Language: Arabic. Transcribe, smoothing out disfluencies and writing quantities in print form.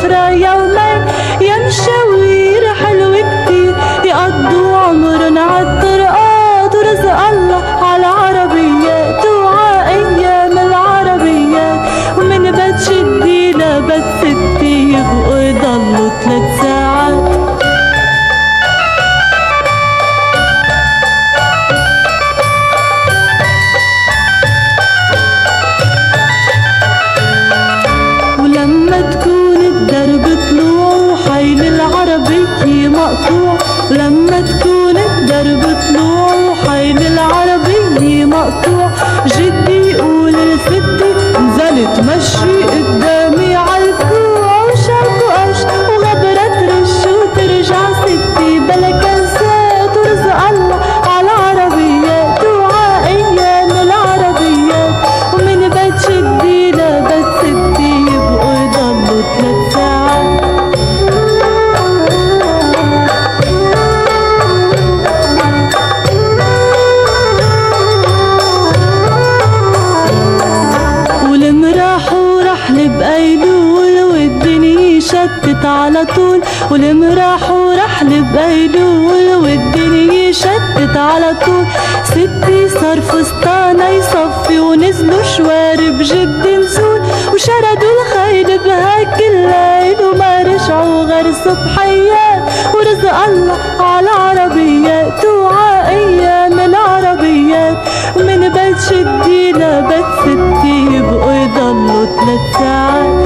فترة يومين، يا مشاوير حلوة كتير يقضوا عمرن عالطرقات، ورزق الله عالعربيات وعايام العربيات، ومن بيت جدي لبيت ستي يبقوا يضلوا 3 ساعات. ولما تكون الدرب طلوع وحيل العربية مقطوع، ولما تكون الدرب طلوع وحيل العربية مقطوع، جدي يقول لستي نزلت مشي قدامي عالكوع، وشاركوا قش وغبرة ترش وترجع ستي بلا كنسات، ورزق الله عالعربيات وعايام العربيات، ومن بيت جدي لبيت ستي يبقوا يضلوا 3 ساعات. والمراحوا رحل بأيلول والدنيا شتت على طول، والمراحوا رحل بأيلول والدنيا شتت على طول، ستي صار فستانة يصفي ونزلوا شوارب جد نزول، وشردوا الخيل بهاك الليل وما رجعوا غير صبحيات، ورزق الله عالعربيات وعايام العربيات، ومن بيت جدي لبيت ستي يبقوا يضلوا 3 ساعات.